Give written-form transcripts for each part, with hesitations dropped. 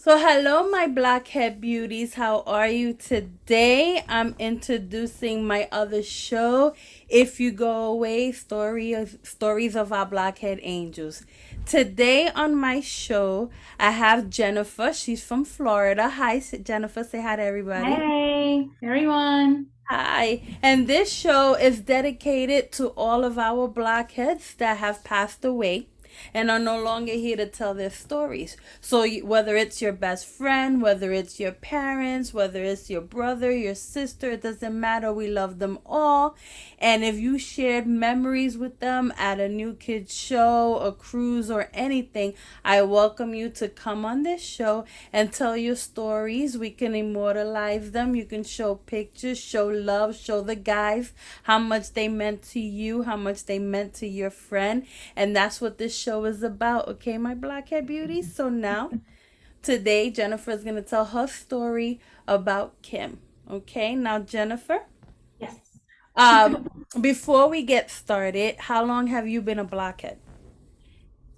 So, hello, my Blockhead beauties. How are you today? I'm introducing my other show, If You Go Away, Stories of Our Blockhead Angels. Today on my show, I have Jennifer. She's from Florida. Hi, Jennifer. Say hi to everybody. Hey, everyone. Hi. And this show is dedicated to all of our blockheads that have passed away and are no longer here to tell their stories. So, whether it's your best friend, whether it's your parents, whether it's your brother, your sister, it doesn't matter. We love them all. And if you shared memories with them at a new kids show, a cruise, or anything, I welcome you to come on this show and tell your stories. We can immortalize them. You can show pictures, show love, show the guys how much they meant to you, how much they meant to your friend. And that's what this show is about, okay, my Blackhead beauties? So now, today, Jennifer is going to tell her story about Kim. Okay, now, Jennifer, Yes. um, before we get started, how long have you been a blockhead?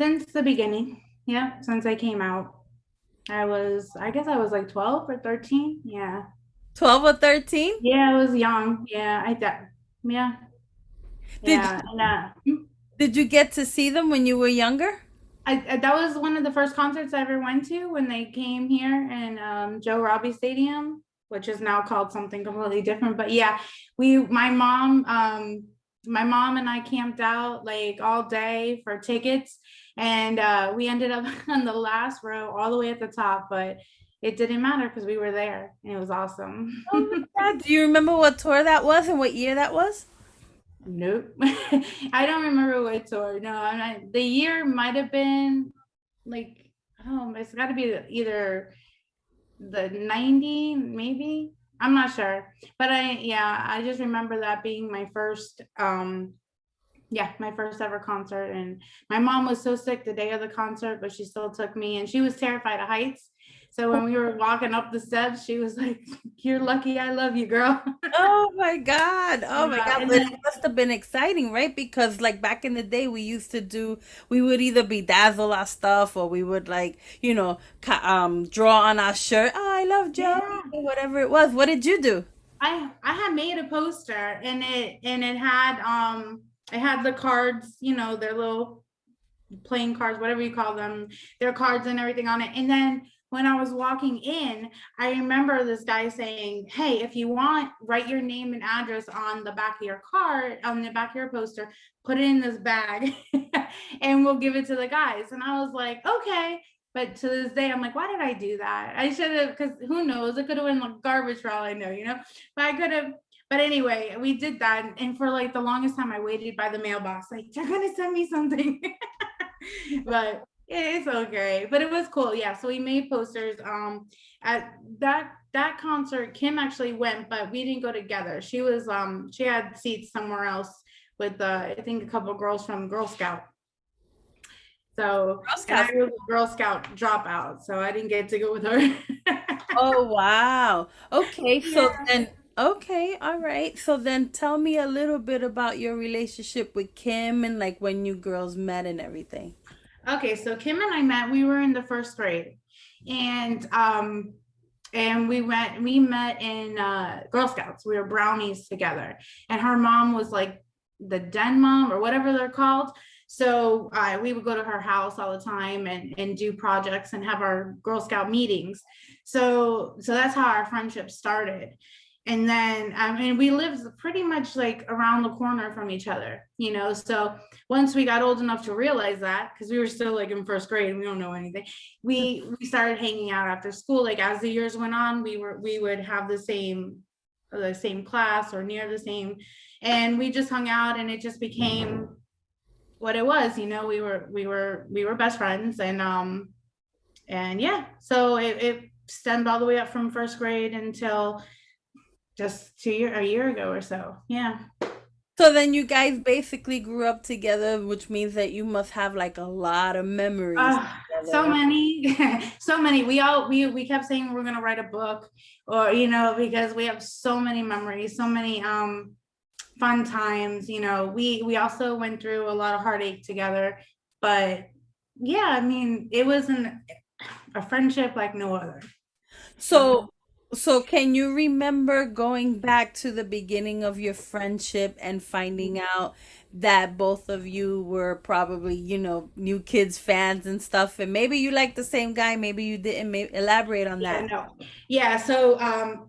Since the beginning. Yeah, since I came out. I guess I was like 12 or 13. Yeah. 12 or 13? Yeah, I was young. Yeah, I thought, yeah, Did yeah. And did you get to see them when you were younger? that was one of the first concerts I ever went to when they came here in Joe Robbie Stadium, which is now called something completely different. But yeah, my mom and I camped out like all day for tickets, and we ended up on the last row, all the way at the top. But it didn't matter because we were there, and it was awesome. Oh my God. Do you remember what tour that was and what year that was? Nope, I don't remember what tour. No, I'm not. The year might have been like, oh, it's got to be either the 90, maybe. I'm not sure. But yeah, I just remember that being my first, yeah, my first ever concert. And my mom was so sick the day of the concert, but she still took me, and she was terrified of heights. So when we were walking up the steps, she was like, "You're lucky I love you, girl." Oh my God. Oh my God. And But it then must have been exciting, right? Because like back in the day we used to do we would either bedazzle our stuff or we would like, draw on our shirt. Oh, I love Joe, yeah, whatever it was. What did you do? I had made a poster, and it had the cards, their little playing cards, whatever you call them, their cards and everything on it. And then when I was walking in, I remember this guy saying, "Hey, if you want, write your name and address on the back of your card, on the back of your poster, put it in this bag, and we'll give it to the guys." And I was like, "Okay." But to this day, I'm like, why did I do that? I should have, because who knows? It could have been like garbage for all I know. But I could have. But anyway, we did that, and for like the longest time, I waited by the mailbox, like they're gonna send me something. But it's okay. But it was cool. Yeah. So we made posters. At that concert, Kim actually went, but we didn't go together. She had seats somewhere else with I think a couple of girls from Girl Scout. So, Girl and I Scouts. was a Girl Scout dropout, so I didn't get to go with her. Oh wow. Okay, so Yeah. then okay, all right. So then tell me a little bit about your relationship with Kim and like when you girls met and everything. Okay, so Kim and I met, we were in the first grade. And we met in Girl Scouts. We were brownies together. And her mom was like the den mom or whatever they're called. So we would go to her house all the time and do projects and have our Girl Scout meetings. So that's how our friendship started. And then we lived pretty much like around the corner from each other. So once we got old enough to realize that, because we were still like in first grade and we don't know anything, we started hanging out after school. Like as the years went on, we would have the same class or near the same, and we just hung out, and it just became what it was. We were best friends, and yeah, so it stemmed all the way up from first grade until just a year ago or so. Yeah. So then you guys basically grew up together, which means that you must have like a lot of memories Uh, together, so right? many, so many. We kept saying we're gonna write a book, or because we have so many memories, so many fun times. We also went through a lot of heartache together, but yeah, I mean, it wasn't. a friendship like no other. You So, know? so can you remember going back to the beginning of your friendship and finding out that both of you were probably, New Kids fans and stuff, and maybe you like the same guy, maybe you didn't. Elaborate on Yeah, that. no. Yeah, so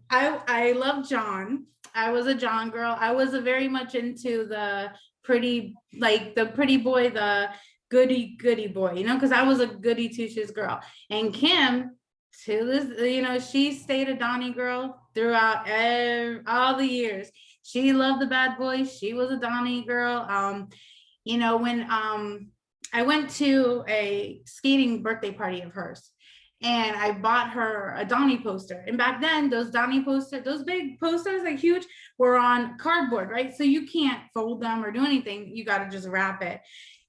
I love John. I was a John girl. I was a very much into the pretty, like the pretty boy, the goody boy, because I was a goody two shoes girl. And Kim, to this, she stayed a Donnie girl throughout all the years. She loved the bad boys. She was a Donnie girl. When I went to a skating birthday party of hers, and I bought her a Donnie poster. And back then, those Donnie posters, those big posters, like huge, were on cardboard, right? So you can't fold them or do anything. You got to just wrap it.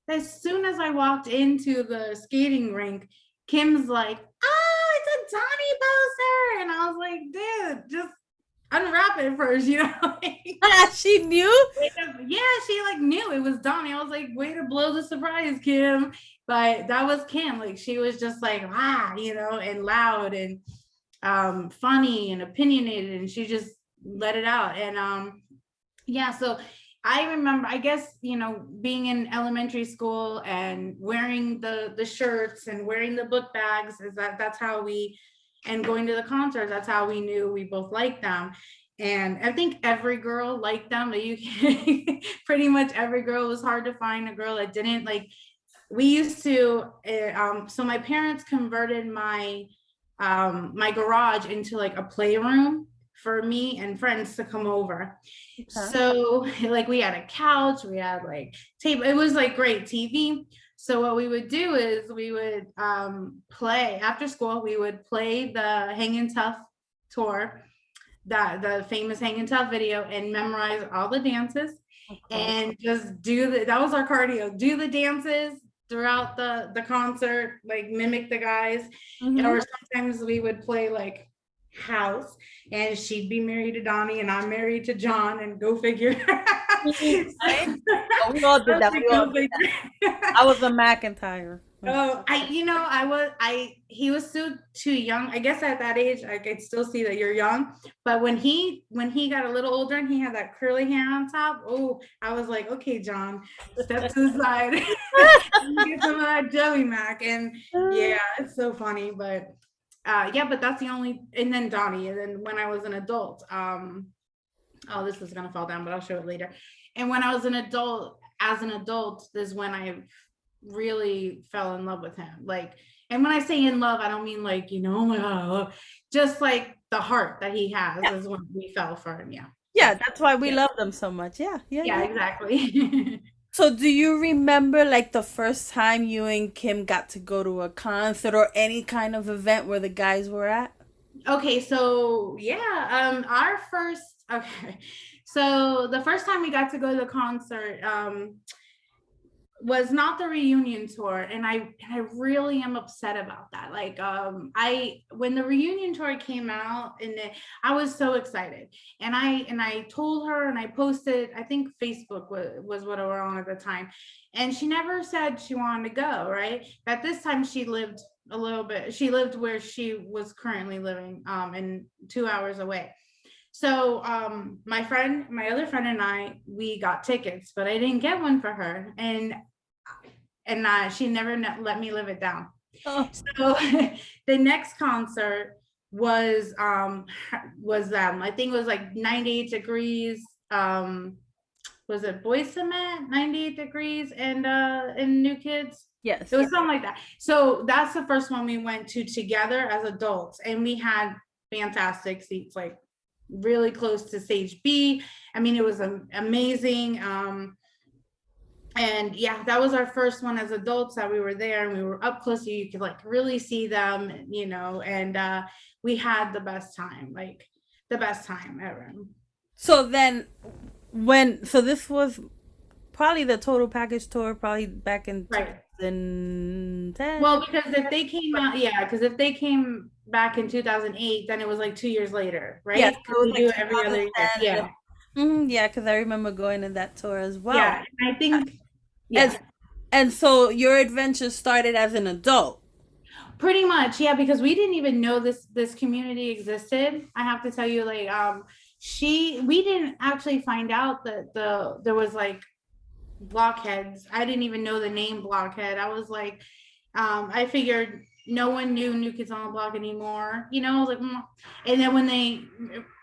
As soon as I walked into the skating rink, Kim's like, "Oh, it's a Donnie poster," and I was like, "Dude, just unwrap it first, you know?" She knew. Yeah, she like knew it was Donnie. I was like, way to blow the surprise, Kim. But that was Kim. Like she was just like, and loud and funny and opinionated, and she just let it out. And yeah, so I remember, I guess, being in elementary school and wearing the shirts and wearing the book bags, that's how we, and going to the concerts, that's how we knew we both liked them. And I think every girl liked them. But pretty much every girl. It was hard to find a girl that didn't like. We used to. So my parents converted my garage into like a playroom for me and friends to come over. Okay. So like we had a couch, we had like table. It was like great TV. So what we would do is we would play after school. We would play the Hangin' Tough tour, that the famous Hangin' Tough video, and memorize all the dances Okay. and just that was our cardio. Do the dances throughout the concert, like mimic the guys. Mm-hmm. Or sometimes we would play like house, and she'd be married to Donnie and I'm married to John, and go figure. So, Right? Oh, we all did I was that. like, We all go did that. figure. I was a McIntyre. Oh, he was still too young. I guess at that age, I could still see that you're young. But when he got a little older and he had that curly hair on top, oh, I was like, okay, John, step to the side, get some of that jelly mac. And yeah, it's so funny. But yeah, but that's the only. And then Donnie. And then when I was an adult, oh, this is gonna fall down, but I'll show it later. And when I was an adult, as an adult, is when I really fell in love with him. Like, and when I say in love, I don't mean like, oh my God, just like the heart that he has Yeah. is when we fell for him. Yeah. Yeah, So, that's why we yeah. love them so much. Yeah, yeah, Yeah, yeah. exactly. So do you remember like the first time you and Kim got to go to a concert or any kind of event where the guys were at? Okay, so yeah, our first, okay. So the first time we got to go to the concert, was not the reunion tour, and I really am upset about that. Like I when the reunion tour came out, and I was so excited, and I told her, and I posted, I think Facebook was what we were on at the time, and she never said she wanted to go. Right at this time, she lived a little bit, she lived where she was currently living, and 2 hours away. So my other friend and I, we got tickets, but I didn't get one for her, and she never let me live it down. Oh, So the next concert was them. I think it was like 98 Degrees. Was it Boys to Men, 98 Degrees, and New Kids? yes. It was something like that. So that's the first one we went to together as adults, and we had fantastic seats, like really close to stage B. I mean, it was amazing. And yeah, that was our first one as adults that we were there, and we were up close, so you could like really see them, and we had the best time, like the best time ever. So then so this was probably the total package tour probably back in Right. 2010. Well, because if they came out, yeah, because if they came back in 2008, then it was like 2 years later, Yes, right? it Because was we like do it every other year. 2010. Yeah. Yeah, because I remember going to that tour as well. Yeah. And I think, As yeah. and so your adventure started as an adult. Pretty much, yeah, because we didn't even know this community existed. I have to tell you, like, we didn't actually find out that there was like blockheads. I didn't even know the name Blockhead. I was like, I figured no one knew New Kids on the Block anymore. I was like, mm. And then when they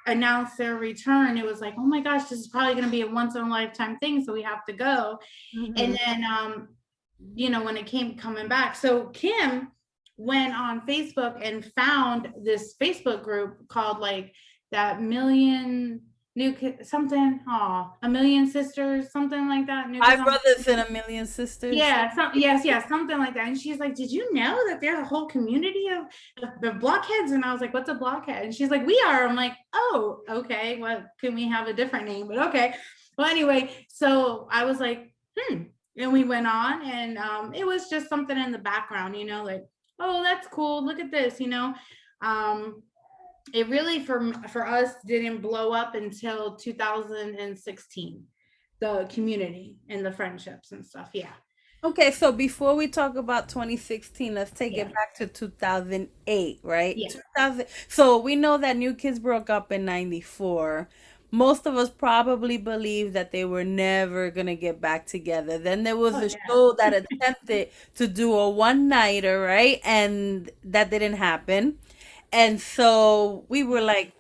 announced their return, it was like, oh my gosh, this is probably going to be a once in a lifetime thing, so we have to go. Mm-hmm. And then, when it came coming back, so Kim went on Facebook and found this Facebook group called like that million new kid something, oh, a million sisters, something like that. New kids Five on brothers and a million sisters. yeah, yes, something like that. And she's like, "Did you know that there's a whole community of the blockheads?" And I was like, "What's a blockhead?" And she's like, "We are." I'm like, "Oh, okay. Well, can we have a different name?" But okay. Well, anyway, so I was like, "Hmm." And we went on, and it was just something in the background, like, "Oh, that's cool. Look at this." Um, it really for us didn't blow up until 2016, the community and the friendships and stuff. Yeah. Okay, so before we talk about 2016, let's take it Yeah. back to 2008, right? Yeah. 2000. So we know that New Kids broke up in 94. Most of us probably believe that they were never going to get back together. Then there was Oh a yeah. show that attempted to do a one-nighter, right? And that didn't happen. And so we were like,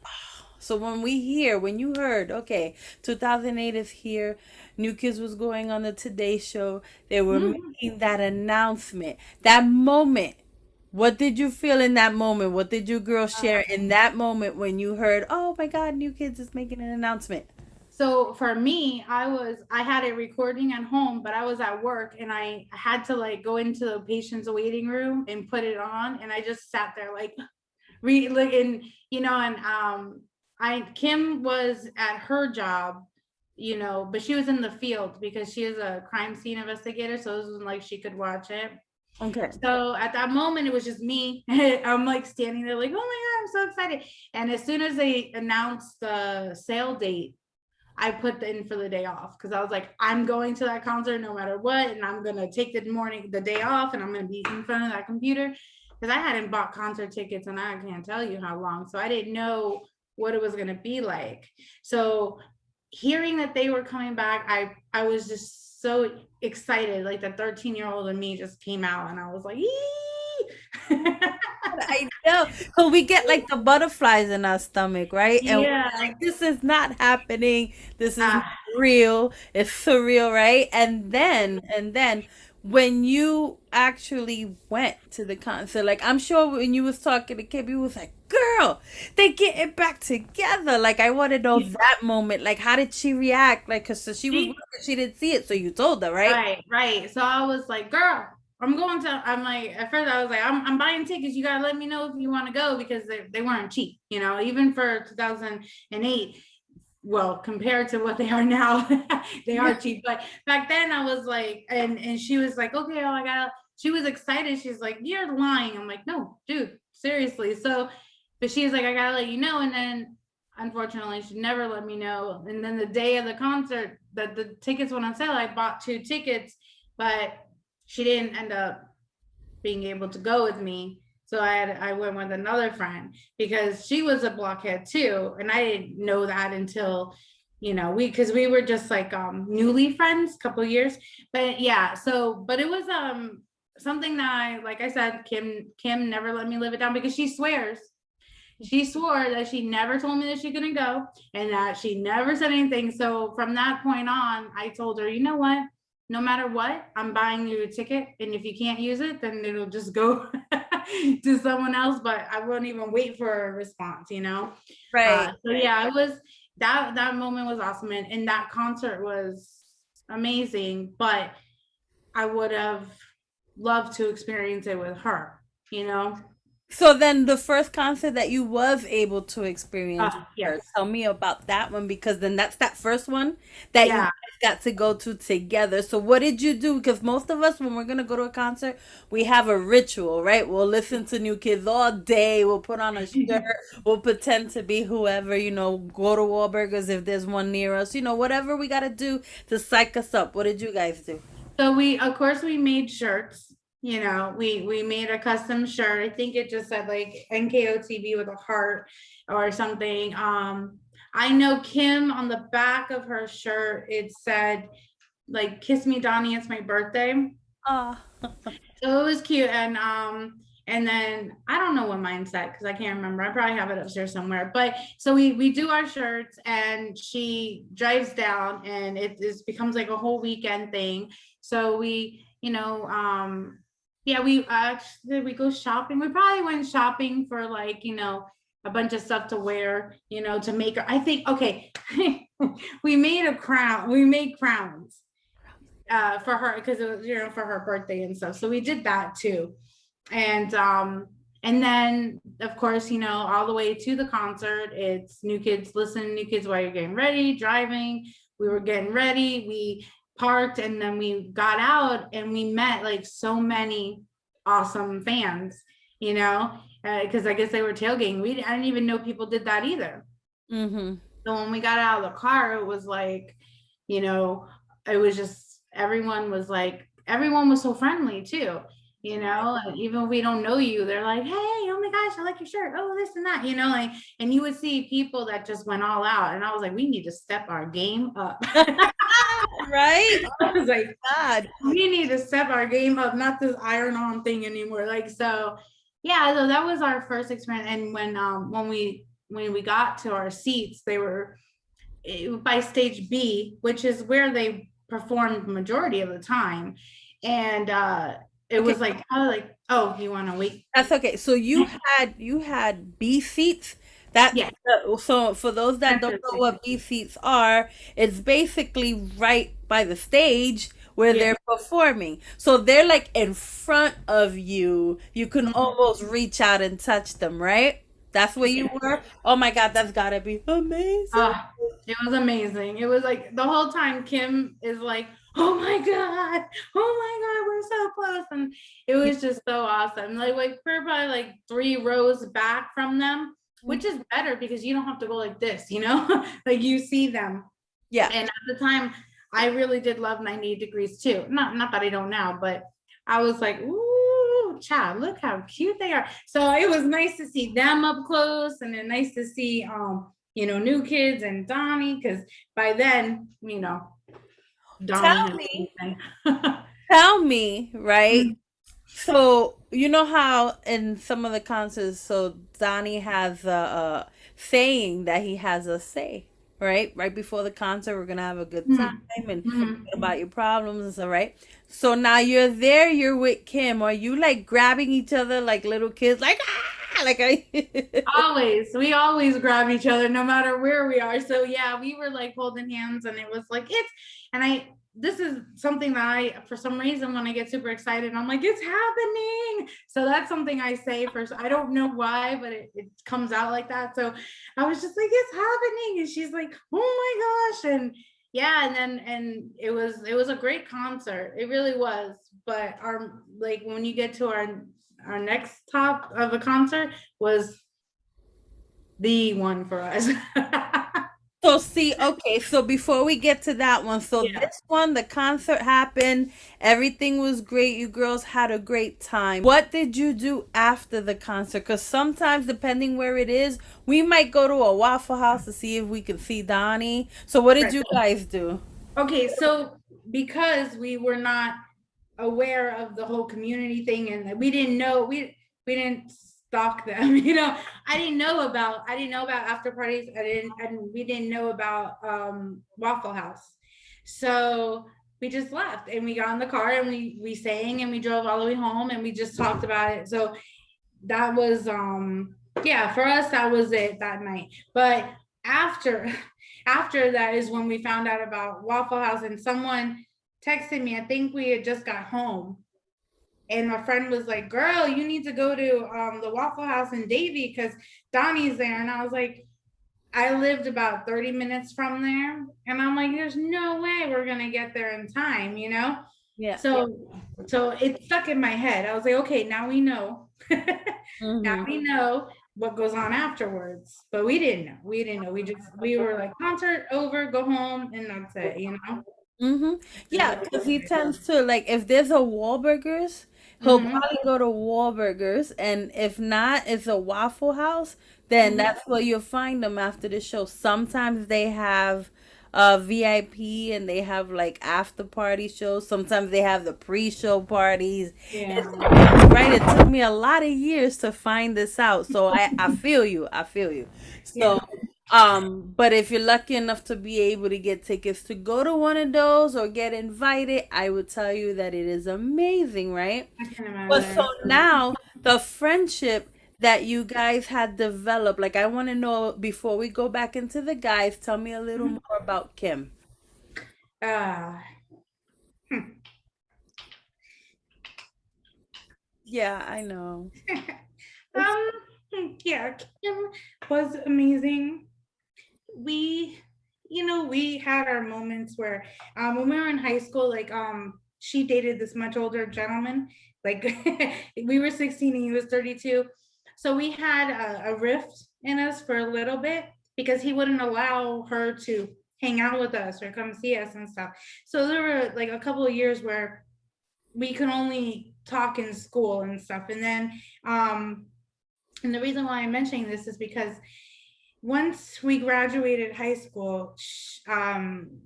so when you heard, okay, 2008 is here, New Kids was going on the Today Show, they were Mhm. making that announcement, that moment. What did you feel in that moment? What did you girls share in that moment when you heard, oh my God, New Kids is making an announcement? So for me, I had a recording at home, but I was at work and I had to like go into the patient's waiting room and put it on, and I just sat there like read like and and I Kim was at her job, but she was in the field because she is a crime scene investigator, so it wasn't like she could watch it. Okay. So at that moment, it was just me. I'm like standing there, like, oh my God, I'm so excited. And as soon as they announced the sale date, I put in for the day off because I was like, I'm going to that concert no matter what. And I'm going to take the day off, and I'm going to be in front of that computer because I hadn't bought concert tickets and I can't tell you how long. So I didn't know what it was going to be like. So hearing that they were coming back, I was just so excited. Like the 13-year-old in me just came out, and I was like, I know. So we get like the butterflies in our stomach, right? And we're yeah. like, this is not happening. This is not Ah, real. It's surreal, right? And then when you actually went to the concert, like I'm sure when you was talking to Kib, you was like, girl, they getting back together. Like I want to know that moment. Like how did she react? Like, cause so she was she working, she didn't see it, so you told her, right? right. So I was like, girl, I'm like, at first I was like, I'm buying tickets. You gotta let me know if you want to go because they weren't cheap, even for 2008. Well, compared to what they are now, they are cheap. But back then I was like, and she was like, okay, oh, she was excited. She's like, you're lying. I'm like, no, dude, seriously. So, but she was like, I gotta let you know. And then unfortunately she never let me know. And then the day of the concert, that the tickets went on sale, I bought 2 tickets, but she didn't end up being able to go with me. So I went with another friend because she was a blockhead too. And I didn't know that until, because we were just like newly friends, couple years. But yeah, so but it was something that like I said, Kim never let me live it down because she swore that she never told me that she couldn't go and that she never said anything. So from that point on, I told her, you know what? No matter what, I'm buying you a ticket. And if you can't use it, then it'll just go to someone else. But I won't even wait for a response. Right. So yeah, it was that moment was awesome. And that concert was amazing. But I would have loved to experience it with her. So then the first concert that you was able to experience with her, Yes. tell me about that one because then that's that first one that you Yeah. guys got to go to together. So what did you do? Because most of us when we're gonna go to a concert, we have a ritual, right? We'll listen to New Kids all day, we'll put on a shirt, we'll pretend to be whoever, go to Wahlburgers if there's one near us, whatever we gotta do to psych us up. What did you guys do? So of course we made shirts, we made a custom shirt. I think it just said like NKOTB with a heart or something. I know Kim, on the back of her shirt, it said like "Kiss Me, Donnie, it's my birthday." Ah. So it was cute. And then I don't know what mine said because I can't remember. I probably have it upstairs somewhere. But so we do our shirts, and she drives down, and it just becomes like a whole weekend thing. So yeah, we actually we go shopping. We probably went shopping for like, a bunch of stuff to wear, to make her. I think, okay, we made a crown. We made crowns for her because it was, for her birthday and stuff. So we did that too. And then of course, all the way to the concert, it's New Kids Listen, New Kids While You're Getting Ready, driving. We were getting ready, we parked, and then we got out and we met like so many awesome fans, because I guess they were tailgating. I didn't even know people did that either. Mm-hmm. So when we got out of the car, it was like, it was just everyone was so friendly too. Even if we don't know you, they're like, hey, oh my gosh, I like your shirt. Oh, this and that, like, and you would see people that just went all out. And I was like, we need to step our game up. Right? I was like, God. we need to step our game up, not this iron on thing anymore. Like, so yeah, so that was our first experience. And when we got to our seats, they were by stage B, which is where they performed majority of the time. And it Okay. was like, oh, you want to wait? That's okay. So you had B seats. That Yeah, so for those that that's don't it. know what B seats are, it's basically right by the stage where Yeah. they're performing. So they're like in front of you. You can Mhm. almost reach out and touch them, right? That's where you Yeah. were. Oh my God, that's gotta be amazing. It was amazing. It was like the whole time Kim is like, oh my God, we're so close. And it was just so awesome. Like we're probably like 3 rows back from them, which is better because you don't have to go like this, like you see them. Yeah. And at the time, I really did love 98 Degrees too. Not that I don't now, but I was like, ooh, child, look how cute they are. So it was nice to see them up close, and then nice to see New Kids and Donnie, because by then, Donnie Tell had me, been. tell me, right? Mm, So you know how in some of the concerts, so Donnie has a saying that he has a say, right? Right before the concert, we're gonna have a good time mm, and mm. forget about your problems and stuff, right? So now you're there, you're with Kim. Are you like grabbing each other like little kids, like ah, like I? We always grab each other no matter where we are. So yeah, we were like holding hands, and it was like and I this is something that I, for some reason, when I get super excited, I'm like, it's happening. So that's something I say first. I don't know why, but it comes out like that. So I was just like, it's happening. And she's like, oh my gosh. And yeah, and it was a great concert. It really was. But our, like, when you get to our next top of a concert was the one for us. So see, okay, so before we get to that one, so Yeah. this one, the concert happened, everything was great, you girls had a great time. What did you do after the concert? Because sometimes, depending where it is, we might go to a Waffle House to see if we can see Donnie. So what did Right. you guys do? Okay, so because we were not aware of the whole community thing, and we didn't know, we didn't stalk them. I didn't know about after parties. We didn't know about Waffle House. So we just left, and we got in the car, and we sang, and we drove all the way home, and we just talked about it. So that was yeah, for us that was it that night. But after after that is when we found out about Waffle House, and someone texted me. I think we had just got home, and my friend was like, girl, you need to go to the Waffle House in Davie because Donnie's there. And I was like, I lived about 30 minutes from there, and I'm like, there's no way we're gonna get there in time. Yeah. So it stuck in my head. I was like, okay, now we know. Now Hmm. we know what goes on afterwards. But we didn't know. We didn't know. We were like, concert over, go home, and that's it. Mm-hmm. Yeah, because he tends to like if there's a Wahlburgers, he'll Hmm. probably go to Wahlburgers, and if not, it's a Waffle House. Then Hmm. that's where you'll find them after the show. Sometimes they have VIP and they have like after party shows. Sometimes they have the pre-show parties. It Yeah. depends, right? It took me a lot of years to find this out, so I feel you. I feel you. Yeah. So. But if you're lucky enough to be able to get tickets to go to one of those or get invited, I would tell you that it is amazing, right? I can But so imagine. now the friendship that you guys had developed, like I want to know before we go back into the guys, tell me a little Mhm. more about Kim. Uh, hmm. Yeah, I know. It's um, yeah, Kim was amazing. We, we had our moments where, when we were in high school, like, she dated this much older gentleman. Like, we were 16 and he was 32. So we had a rift in us for a little bit because he wouldn't allow her to hang out with us or come see us and stuff. So there were like a couple of years where we could only talk in school and stuff. And then, and the reason why I'm mentioning this is because once we graduated high school,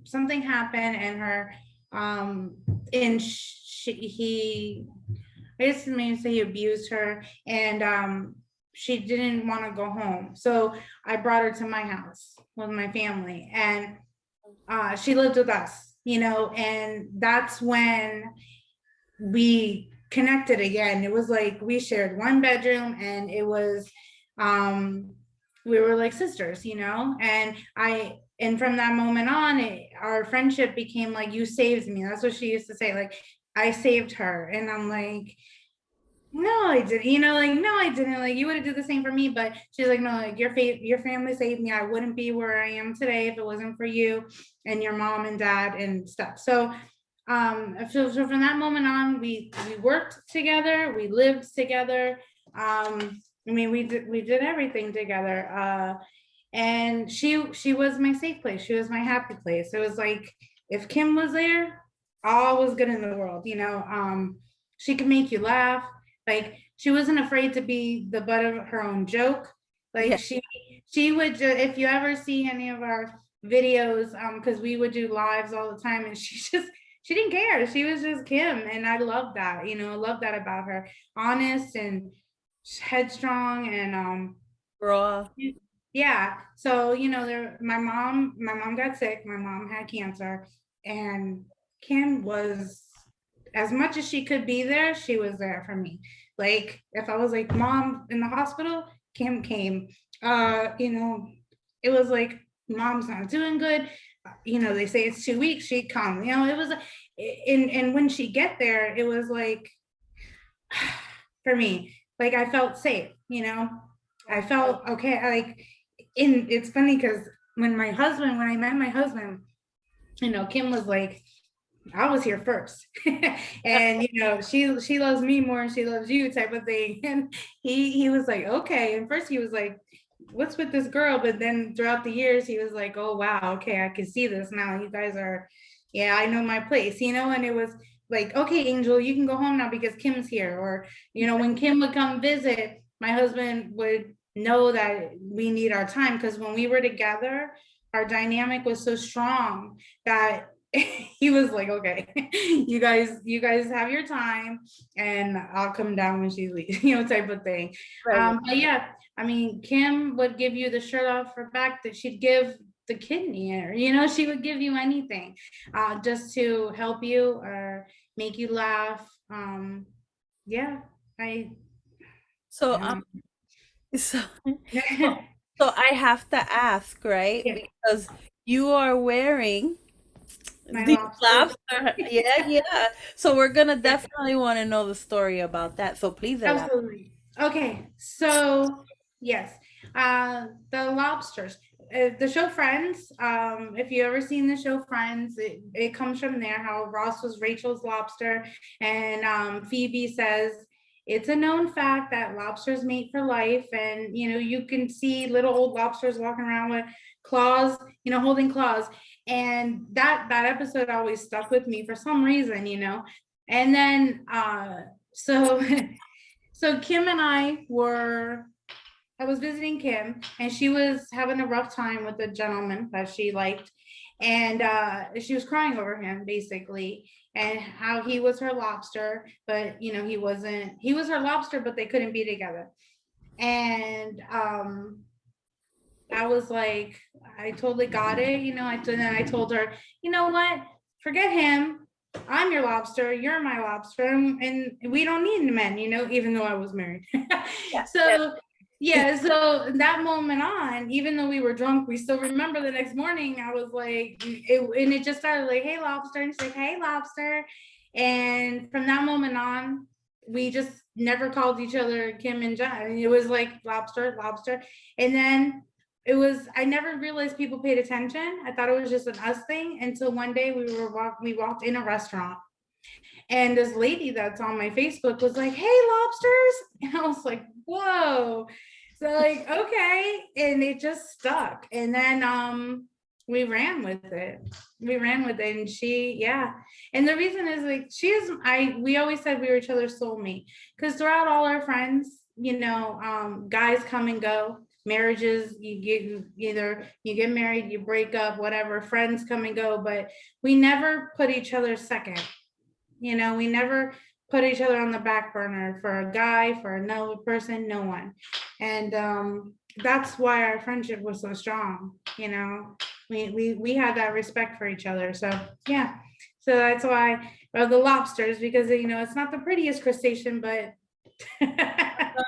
something happened, and her, and he, I guess maybe say he abused her, and she didn't want to go home. So I brought her to my house with my family, and she lived with us, and that's when we connected again. It was like we shared one bedroom, and it was, um we were like sisters, and from that moment on, our friendship became like, you saved me. That's what she used to say, like, I saved her. And I'm like, no, I didn't, like, no, I didn't, like, you would have did the same for me. But she's like, no, like, your family saved me. I wouldn't be where I am today if it wasn't for you and your mom and dad and stuff. So, so from that moment on, we worked together, we lived together. I mean, we did everything together. And she was my safe place. She was my happy place. It was like, if Kim was there, all was good in the world. She could make you laugh. Like, she wasn't afraid to be the butt of her own joke. Like, Yeah, she would just, if you ever see any of our videos, because we would do lives all the time, and she didn't care. She was just Kim, and I love that. I love that about her. Honest and headstrong, and raw. yeah. So, my mom got sick. My mom had cancer, and Kim was, as much as she could be there, she was there for me. Like, if I was like, mom in the hospital, Kim came. It was like, mom's not doing good. They say it's 2 weeks, she'd come. It was, and when she get there, it was like, for me, like, I felt safe. I felt okay. Like, it's funny because when I met my husband, Kim was like, I was here first. And she loves me more than she loves you, type of thing. And he was like, okay. And first he was like, what's with this girl? But then throughout the years, he was like, oh wow, okay, I can see this now. You guys are, yeah, I know my place, and it was like, okay, Angel, you can go home now because Kim's here. Or, when Kim would come visit, my husband would know that we need our time, because when we were together, our dynamic was so strong that he was like, okay, you guys have your time, and I'll come down when she leaves, type of thing. Right. But yeah, I mean, Kim would give you the shirt off her back that she'd give the kidney, or she would give you anything, just to help you or make you laugh. Yeah, I So I don't so know. so I have to ask, right? Yeah, Because you are wearing my the lobsters. lobster. Yeah, yeah. So we're gonna definitely want to know the story about that. So please elaborate. Absolutely. Okay, so yes, the lobsters. The show Friends. If you ever seen the show Friends, it comes from there. How Ross was Rachel's lobster, and Phoebe says it's a known fact that lobsters mate for life, and you can see little old lobsters walking around with claws, holding claws. And that episode always stuck with me for some reason, you know. And then so so Kim and I was visiting Kim, and she was having a rough time with a gentleman that she liked. And she was crying over him basically, and how he was her lobster, but you know, he was her lobster, but they couldn't be together. And I was like, I totally got it, you know. And then I told her, you know what? Forget him. I'm your lobster. You're my lobster, and we don't need men, you know. Even though I was married, Yeah. so yeah. So that moment on, even though we were drunk, we still remember the next morning. I was like, and it just started like, "Hey, lobster," and she's like, "Hey, lobster," and from that moment on, we just never called each other Kim and John. And it was like lobster, lobster, and then it was, I never realized people paid attention. I thought it was just an us thing until one day we walked in a restaurant, and this lady that's on my Facebook was like, "Hey, lobsters." And I was like, "Whoa." So like, okay, and it just stuck. And then we ran with it. We ran with it, and she, yeah. And the reason is like, she is, we always said we were each other's soulmate, because throughout all our friends, you know, guys come and go, marriages, you get, either you get married, you break up, whatever, friends come and go, but we never put each other second. You know, we never put each other on the back burner for a guy, for another person, no one. And that's why our friendship was so strong, you know. We had that respect for each other. So yeah. So that's why, the lobsters, because you know, it's not the prettiest crustacean, but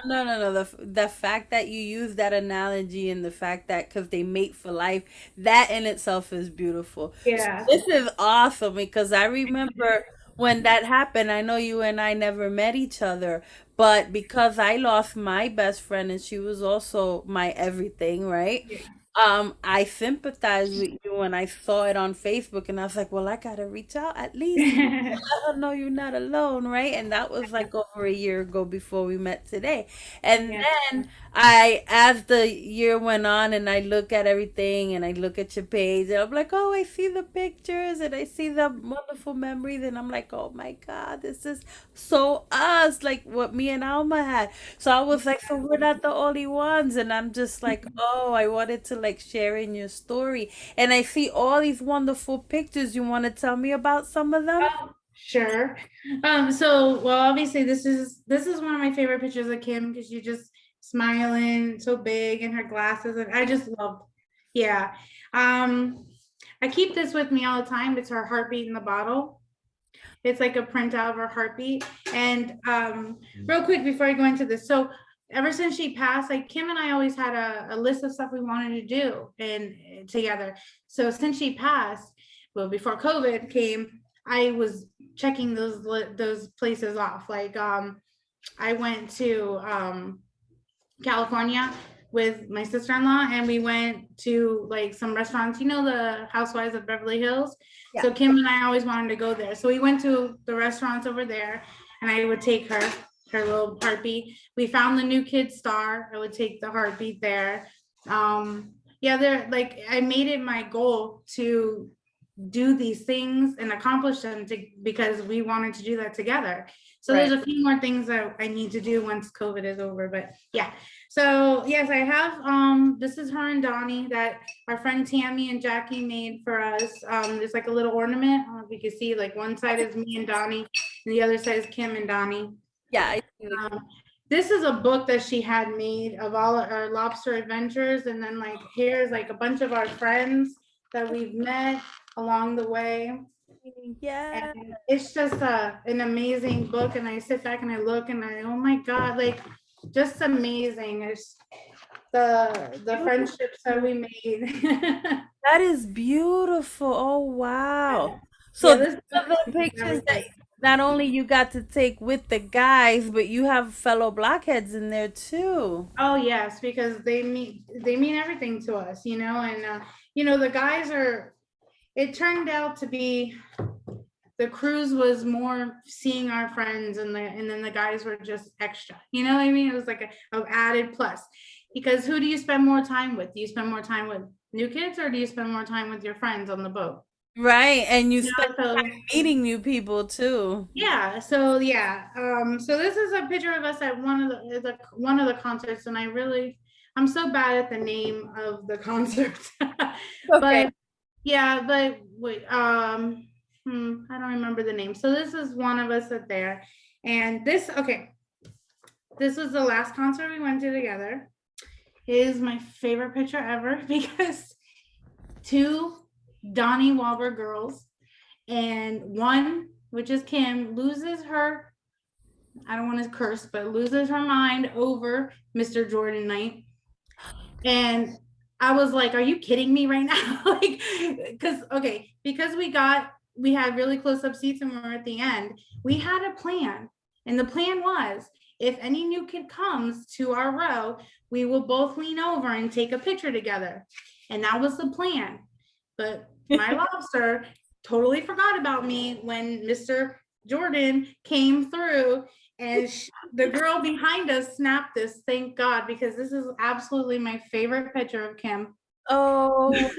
No. The fact that you use that analogy and the fact that because they mate for life, that in itself is beautiful. So yeah. this is awesome because I remember when that happened. I know you and I never met each other, but because I lost my best friend and she was also my everything, right? Yeah. I sympathized with you when I saw it on Facebook, and I was like, well, I gotta reach out at least let her know you're not alone, right? And that was like over a year ago before we met today. And Yeah. then as the year went on and I look at everything and I look at your page, and I'm like, oh, I see the pictures and I see the wonderful memories. And I'm like, oh my God, this is so us, like what me and Alma had. So I was like, so we're not the only ones. And I'm just like, oh, I wanted to like share in your story. And I see all these wonderful pictures. You want to tell me about some of them? Oh, sure. So well, obviously this is one of my favorite pictures of Kim, because she's just smiling, so big, and her glasses, and I just love, yeah. Um, I keep this with me all the time. It's her heartbeat in the bottle. It's like a printout of her heartbeat. And real quick before I go into this, so ever since she passed, like Kim and I always had a list of stuff we wanted to do and together. So since she passed, well, before COVID came, I was checking those places off. Like I went to California with my sister-in-law, and we went to like some restaurants, you know, the Housewives of Beverly Hills. Yeah. So Kim and I always wanted to go there. So we went to the restaurants over there, and I would take her little heartbeat. We found the new kid star. I would take the heartbeat there. Yeah, they're like, I made it my goal to do these things and accomplish them because we wanted to do that together. So Right. there's a few more things that I need to do once COVID is over, but yeah. So yes, I have, this is her and Donnie that our friend Tammy and Jackie made for us. There's like a little ornament. I don't know if you can see, like one side is me and Donnie and the other side is Kim and Donnie. Yeah. I see Um, this is a book that she had made of all our lobster adventures. And then like, here's like a bunch of our friends that we've met along the way. Yeah. And it's just an amazing book. And I sit back and I look and oh my God, like just amazing. It's the friendships that we made. That is beautiful. Oh, wow. So Yeah, these this are book the is pictures never that good. not only you got to take with the guys, but you have fellow blockheads in there too. Oh yes, because they mean everything to us, you know. And you know, the guys are, it turned out to be, the cruise was more seeing our friends, and then the guys were just extra, you know what I mean? It was like a added plus. Because who do you spend more time with? Do you spend more time with new kids or do you spend more time with your friends on the boat? Right. And you You spend know, so meeting new people too. so this is a picture of us at one of the concerts, and I'm so bad at the name of the concert. Okay. But yeah, but wait, I don't remember the name. So this is one of us at there. And this was the last concert we went to together. It is my favorite picture ever because two Donnie Wahlberg girls and one, which is Kim, loses her, I don't want to curse, but loses her mind over Mr. Jordan Knight. And I was like, are you kidding me right now? Like, because we had really close up seats and we were at the end, we had a plan. And the plan was if any new kid comes to our row, we will both lean over and take a picture together. And that was the plan. But my lobster totally forgot about me when Mr. Jordan came through and the girl behind us snapped this, thank God, because this is absolutely my favorite picture of Kim. Oh, This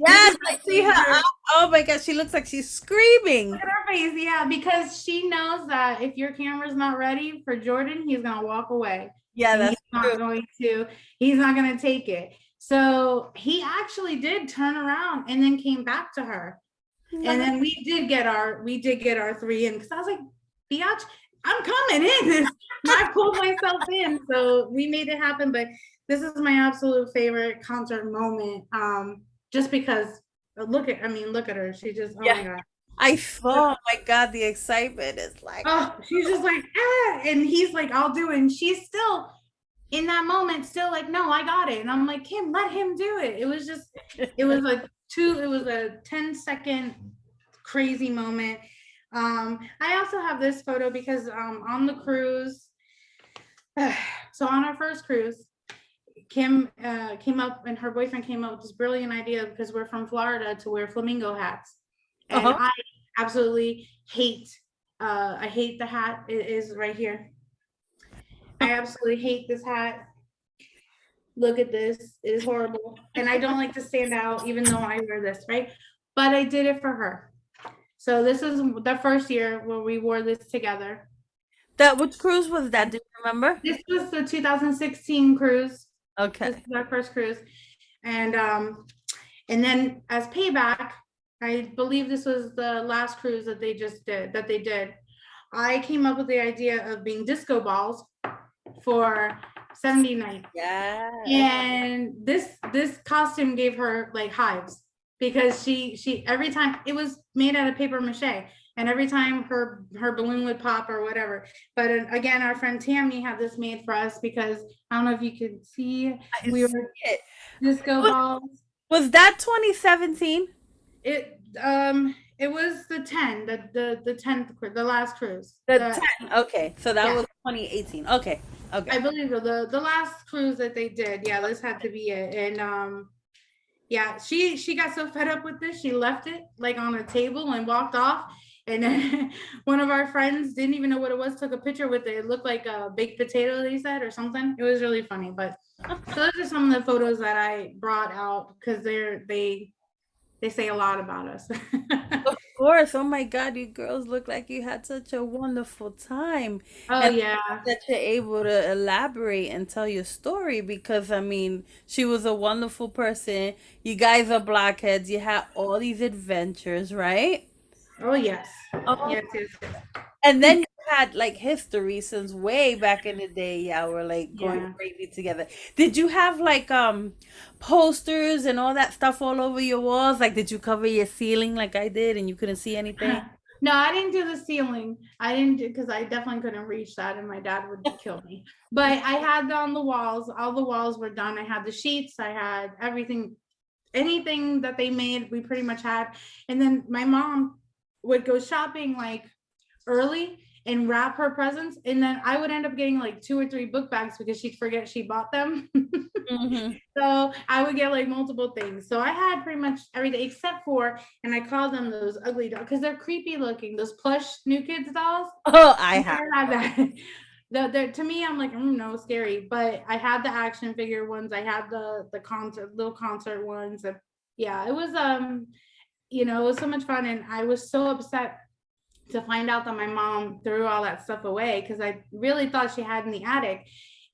yes, is I my see her. favorite. Oh my God, she looks like she's Look screaming. at her face, yeah, because she knows that if your camera's not ready for Jordan, he's gonna walk away Yeah, and that's true. he's not gonna take it. So he actually did turn around and then came back to her. And then we did get our three in because I was like, Biatch, I'm coming in. I pulled myself in. So we made it happen. But this is my absolute favorite concert moment. Just because look at her. She just, oh Yeah, my God. I saw. Oh my God, the excitement is like, Oh, she's just like, ah, and he's like, I'll do it. And she's still in that moment, still like, no, I got it. And I'm like, Kim, let him do it. It was like it was a 10-second crazy moment. I also have this photo because on the cruise, so on our first cruise, Kim came up and her boyfriend came up with this brilliant idea because we're from Florida to wear flamingo hats. And uh-huh. I absolutely I hate the hat. It is right here. I absolutely hate this hat. Look at this. It is horrible. And I don't like to stand out even though I wear this, right? But I did it for her. So this is the first year where we wore this together. That which cruise was that? Do you remember? This was the 2016 cruise. This Okay. is our first cruise. And then as payback, I believe this was the last cruise that they did. I came up with the idea of being disco balls for 70 nights. Yeah. And this costume gave her like hives because she every time it was made out of paper mache and every time her balloon would pop or whatever. But again, our friend Tammy had this made for us because I don't know if you could see, I we see were it. disco Was, balls. was that 2017? It was the 10, the 10th, the last cruise. The 10. Okay. So that Yeah, was 2018. Okay. Okay. I believe the last cruise that they did. Yeah, this had to be it. And yeah, she got so fed up with this, she left it like on a table and walked off. And then one of our friends didn't even know what it was, took a picture with it. It looked like a baked potato, they said, or something. It was really funny. But so those are some of the photos that I brought out because they say a lot about us. Of course. Oh my God, you girls look like you had such a wonderful time. Oh And yeah. that you're able to elaborate and tell your story because I mean, she was a wonderful person. You guys are blockheads. You had all these adventures, right? Oh yes. Oh, Yes, yes, yes. and then you had like history since way back in the day. Y'all were like going Yeah. crazy together. Did you have like posters and all that stuff all over your walls? Like did you cover your ceiling like I did and you couldn't see anything? No, I didn't do the ceiling. I didn't do because I definitely couldn't reach that and my dad would kill me. But I had on the walls, all the walls were done. I had the sheets, I had everything, anything that they made, we pretty much had. And then my mom would go shopping like early and wrap her presents. And then I would end up getting like 2 or 3 book bags because she'd forget she bought them. Hmm. So I would get like multiple things. So I had pretty much everything except for, and I call them those ugly dolls because they're creepy looking, those plush New Kids dolls. Oh, I I have. never had that. To me, I'm like, no, scary. But I had the action figure ones. I had the concert, little concert ones. And yeah, it was it was so much fun, and I was so upset to find out that my mom threw all that stuff away because I really thought she had in the attic.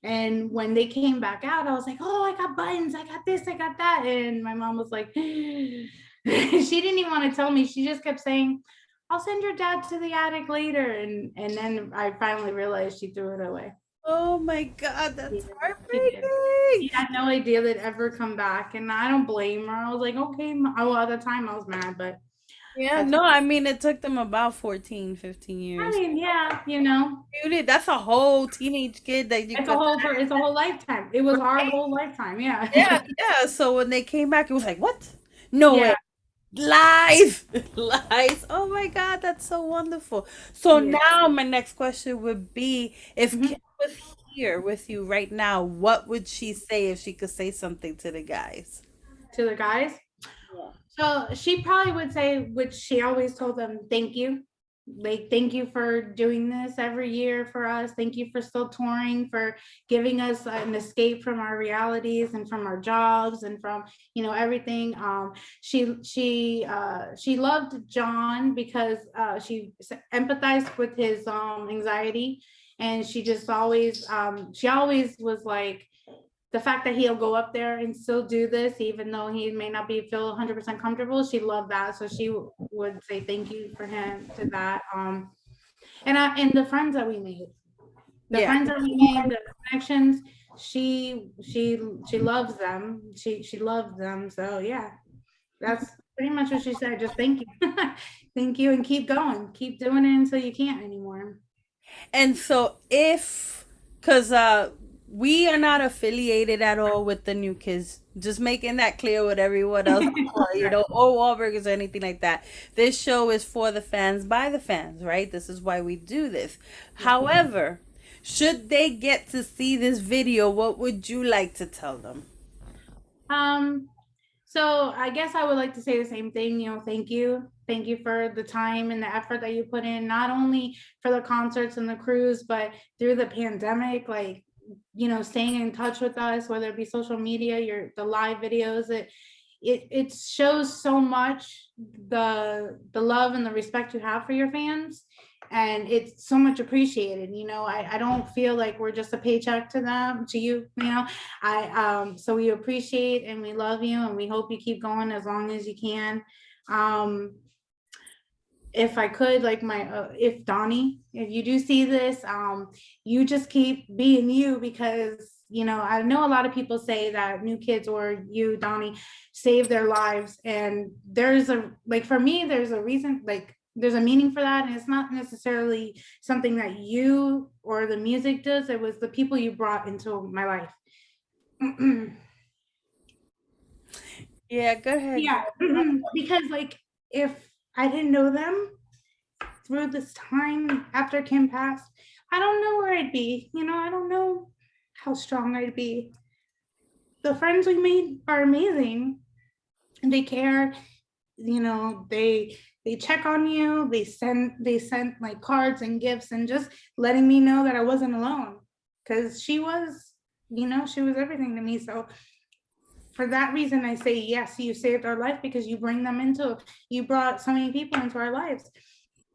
And when they came back out, I was like, oh, I got buttons, I got this, I got that. And my mom was like, she didn't even want to tell me. She just kept saying, I'll send your dad to the attic later. And then I finally realized she threw it away. Oh my God, Yeah, that's she did. heartbreaking. She had no idea they'd ever come back. And I don't blame her. I was like, okay. Well, at the time I was mad, but Yeah, that's, no, I mean, it took them about 14, 15 I years. mean, yeah, That's a whole teenage kid that you could. it's a whole lifetime. It was our whole lifetime. Yeah. Yeah, yeah. So when they came back, it was like, what? No way. Yeah. Lies. Lies. Oh my God, that's so wonderful. So Yeah. now my next question would be if Kim Mhm. was here with you right now, what would she say if she could say something to the guys? To the guys. Yeah. So she probably would say, which she always told them, thank you. Like, thank you for doing this every year for us. Thank you for still touring, for giving us an escape from our realities and from our jobs and from, everything. She loved John because she empathized with his anxiety. And she always was like, the fact that he'll go up there and still do this, even though he may not be feel 100% comfortable, she loved that. So she would say thank you for him to that. And the friends that we made, Yeah. the connections, she loves them. She loves them. So yeah, that's pretty much what she said. Just thank you, thank you, and keep going, keep doing it until you can't anymore. And so if, because we are not affiliated at all with the new kids, just making that clear with everyone else, or Wahlburgers or anything like that. This show is for the fans, by the fans, right? This is why we do this. However, should they get to see this video, what would you like to tell them? Um, So I guess I would like to say the same thing, thank you. Thank you for the time and the effort that you put in, not only for the concerts and the cruise, but through the pandemic, like, staying in touch with us, whether it be social media, the live videos, it shows so much the love and the respect you have for your fans. And it's so much appreciated. I don't feel like we're just a paycheck to them, to you. So we appreciate and we love you and we hope you keep going as long as you can. Um, if I could, like if Donnie, if you do see this, you just keep being you, because I know a lot of people say that new kids or you, Donnie, save their lives, and there's a like for me, there's a reason, like there's a meaning for that, and it's not necessarily something that you or the music does. It was the people you brought into my life. Yeah, go ahead, Yeah, girl. because like if I didn't know them through this time after Kim passed, I don't know where I'd be. I don't know how strong I'd be. The friends we made are amazing, and they care. They check on you. They sent like cards and gifts and just letting me know that I wasn't alone, because she was everything to me. So for that reason, I say yes, you saved our life, because you brought so many people into our lives,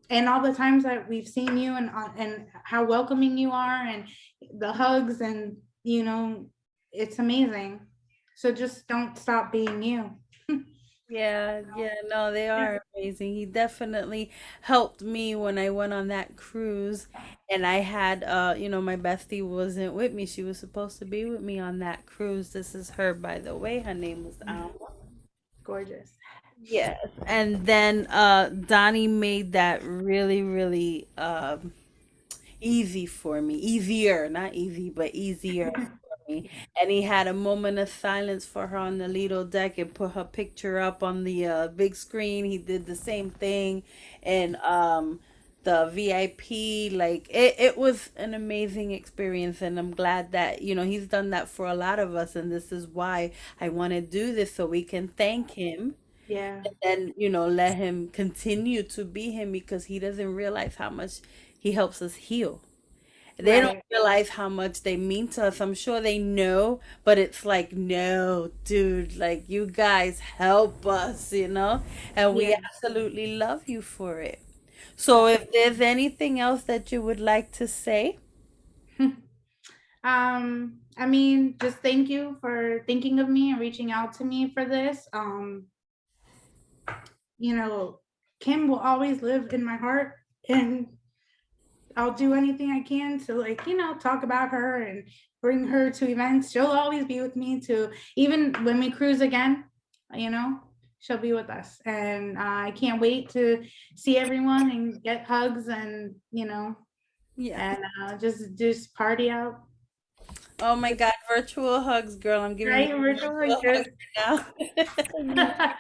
and all the times that we've seen you, and how welcoming you are, and the hugs, and it's amazing. So just don't stop being you. Yeah, yeah, no, they are amazing. He definitely helped me when I went on that cruise and I had my bestie wasn't with me. She was supposed to be with me on that cruise. This is her, by the way. Her name was Gorgeous. Yes. And then Donnie made that really, really easy for me. Easier, not easy, but easier for me. And he had a moment of silence for her on the Lido deck and put her picture up on the big screen. He did the same thing and the VIP. Like it was an amazing experience, and I'm glad that he's done that for a lot of us, and this is why I want to do this so we can thank him Yeah. and let him continue to be him because he doesn't realize how much he helps us heal. They don't Right. realize how much they mean to us. I'm sure they know, but it's like, no, dude, like you guys help us, and we Yeah. absolutely love you for it. So That's if there's anything else that you would like to say, I mean, just thank you for thinking of me and reaching out to me for this. You know, Kim will always live in my heart, and I'll do anything I can to, like, talk about her and bring her to events. She'll always be with me to, even when we cruise again, you know, she'll be with us. And I can't wait to see everyone and get hugs and, yeah. and just party out. Oh my God, virtual hugs, girl. I'm giving you Right? We're doing virtual hugs good. right now.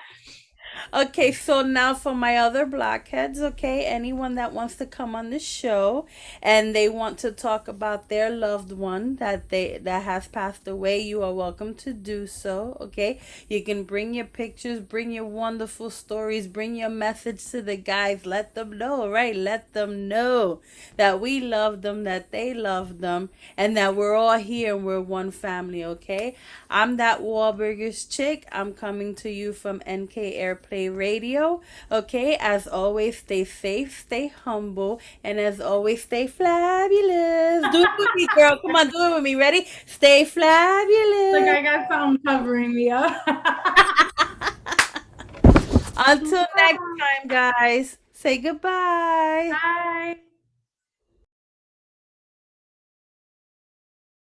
Okay, so now for my other blockheads, okay, anyone that wants to come on the show and they want to talk about their loved one that has passed away, you are welcome to do so, okay? You can bring your pictures, bring your wonderful stories, bring your message to the guys, let them know, right? Let them know that we love them, that they love them, and that we're all here and we're one family, okay? I'm that Wahlburgers chick. I'm coming to you from NK Airplay Radio. Okay, as always, stay safe, stay humble, and as always, stay fabulous. Do it with me, girl. Come on, do it with me. Ready? Stay Like fabulous. I got something covering me up. Until next time, guys. Say goodbye. Bye.